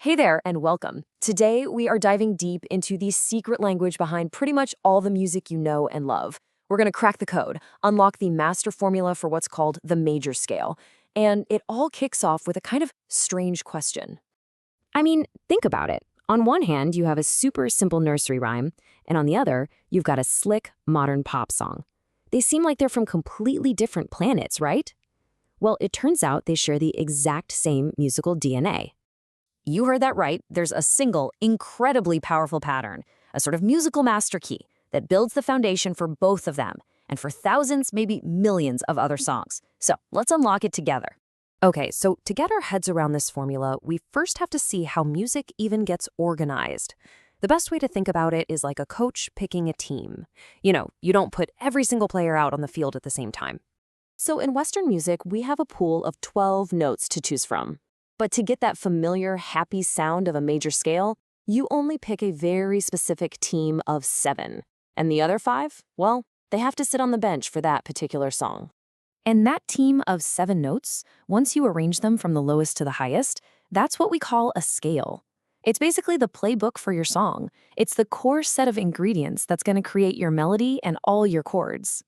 Hey there, and welcome. Today, we are diving deep into the secret language behind pretty much all the music you know and love. We're going to crack the code, unlock the master formula for what's called the major scale. And it all kicks off with a kind of strange question. I mean, think about it. On one hand, you have a super simple nursery rhyme, and on the other, you've got a slick, modern pop song. They seem like they're from completely different planets, right? Well, it turns out they share the exact same musical DNA. You heard that right. There's a single, incredibly powerful pattern, a sort of musical master key that builds the foundation for both of them, and for thousands, maybe millions of other songs. So let's unlock it together. Okay, so to get our heads around this formula, we first have to see how music even gets organized. The best way to think about it is like a coach picking a team. You don't put every single player out on the field at the same time. So in Western music, we have a pool of 12 notes to choose from. But to get that familiar, happy sound of a major scale, you only pick a very specific team of 7. And the other 5, well, they have to sit on the bench for that particular song. And that team of 7 notes, once you arrange them from the lowest to the highest, that's what we call a scale. It's basically the playbook for your song. It's the core set of ingredients that's going to create your melody and all your chords.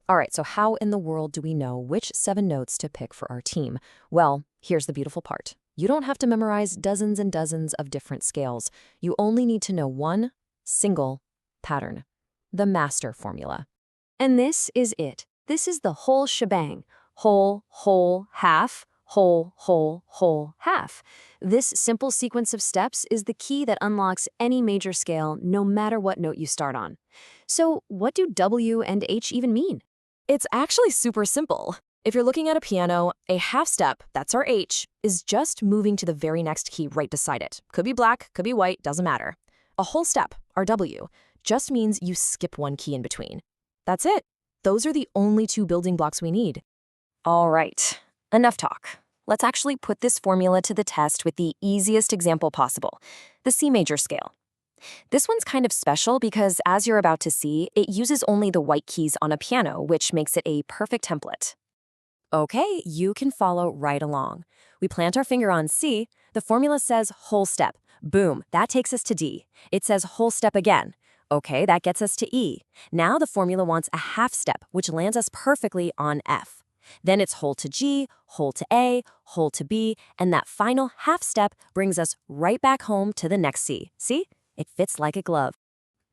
All right, so how in the world do we know which 7 notes to pick for our team? Well, here's the beautiful part. You don't have to memorize dozens and dozens of different scales. You only need to know one single pattern, the master formula. And this is it. This is the whole shebang. Whole, whole, half, whole, whole, whole, half. This simple sequence of steps is the key that unlocks any major scale, no matter what note you start on. So what do W and H even mean? It's actually super simple. If you're looking at a piano, a half step, that's our H, is just moving to the very next key right beside it. Could be black, could be white, doesn't matter. A whole step, our W, just means you skip one key in between. That's it. Those are the only 2 building blocks we need. All right, enough talk. Let's actually put this formula to the test with the easiest example possible, the C major scale. This one's kind of special because, as you're about to see, it uses only the white keys on a piano, which makes it a perfect template. Okay, you can follow right along. We plant our finger on C. The formula says whole step. Boom, that takes us to D. It says whole step again. Okay, that gets us to E. Now the formula wants a half step, which lands us perfectly on F. Then it's whole to G, whole to A, whole to B, and that final half step brings us right back home to the next C. See? It fits like a glove.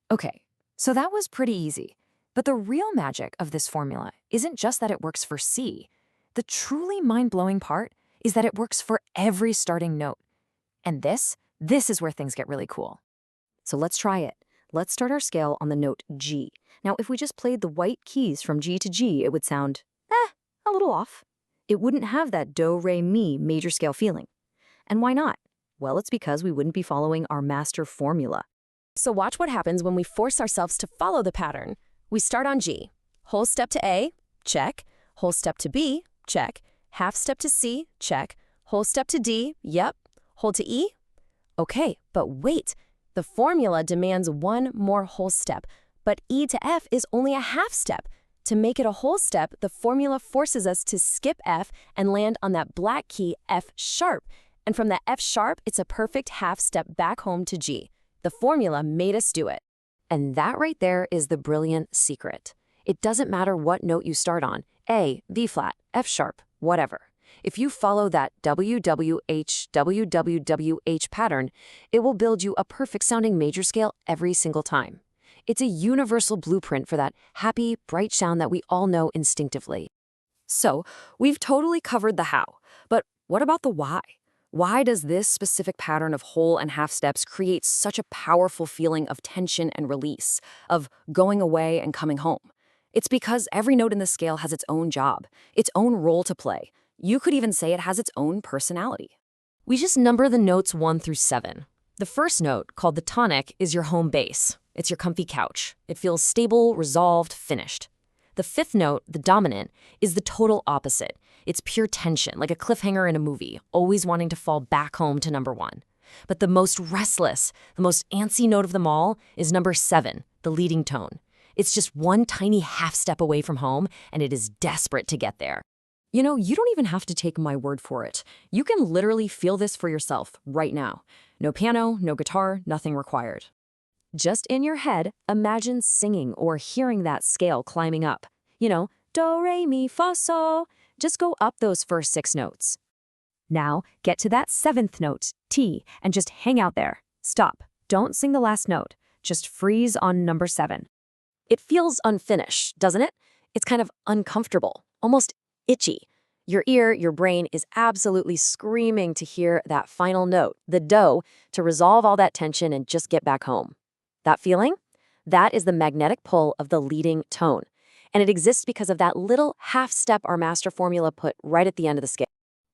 Okay, so that was pretty easy. But the real magic of this formula isn't just that it works for C. The truly mind-blowing part is that it works for every starting note. And this is where things get really cool. So let's try it. Let's start our scale on the note G. Now, if we just played the white keys from G to G, it would sound, a little off. It wouldn't have that do, re, mi major scale feeling. And why not? Well, it's because we wouldn't be following our master formula. So watch what happens when we force ourselves to follow the pattern. We start on G. Whole step to A, check. Whole step to B, check. Half step to C, check. Whole step to D, yep. Whole to E? Okay, but wait. The formula demands one more whole step, but E to F is only a half step. To make it a whole step, the formula forces us to skip F and land on that black key F sharp. And from the F sharp, it's a perfect half step back home to G. The formula made us do it. And that right there is the brilliant secret. It doesn't matter what note you start on, A, B flat, F sharp, whatever. If you follow that WWH, WWWH pattern, it will build you a perfect sounding major scale every single time. It's a universal blueprint for that happy, bright sound that we all know instinctively. So, we've totally covered the how, but what about the why? Why does this specific pattern of whole and half steps create such a powerful feeling of tension and release, of going away and coming home? It's because every note in the scale has its own job, its own role to play. You could even say it has its own personality. We just number the notes 1 through 7. The first note, called the tonic, is your home base. It's your comfy couch. It feels stable, resolved, finished. The 5th note, the dominant, is the total opposite. It's pure tension, like a cliffhanger in a movie, always wanting to fall back home to number 1. But the most restless, the most antsy note of them all is number 7, the leading tone. It's just one tiny half step away from home, and it is desperate to get there. You don't even have to take my word for it. You can literally feel this for yourself right now. No piano, no guitar, nothing required. Just in your head, imagine singing or hearing that scale climbing up. Do, re, mi, fa, sol. Just go up those first 6 notes. Now, get to that 7th note, T, and just hang out there. Stop. Don't sing the last note. Just freeze on number 7. It feels unfinished, doesn't it? It's kind of uncomfortable, almost itchy. Your ear, your brain is absolutely screaming to hear that final note, the do, to resolve all that tension and just get back home. That feeling? That is the magnetic pull of the leading tone. And it exists because of that little half step our master formula put right at the end of the scale.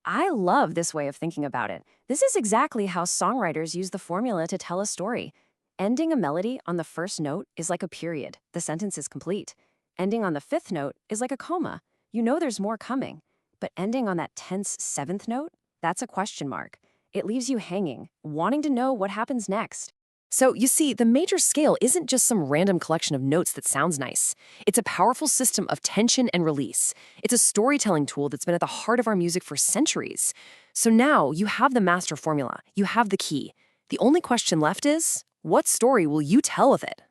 I love this way of thinking about it. This is exactly how songwriters use the formula to tell a story. Ending a melody on the first note is like a period. The sentence is complete. Ending on the 5th note is like a comma. You know there's more coming. But ending on that tense 7th note, that's a question mark. It leaves you hanging, wanting to know what happens next. So, you see, the major scale isn't just some random collection of notes that sounds nice. It's a powerful system of tension and release. It's a storytelling tool that's been at the heart of our music for centuries. So now you have the master formula, you have the key. The only question left is, what story will you tell with it?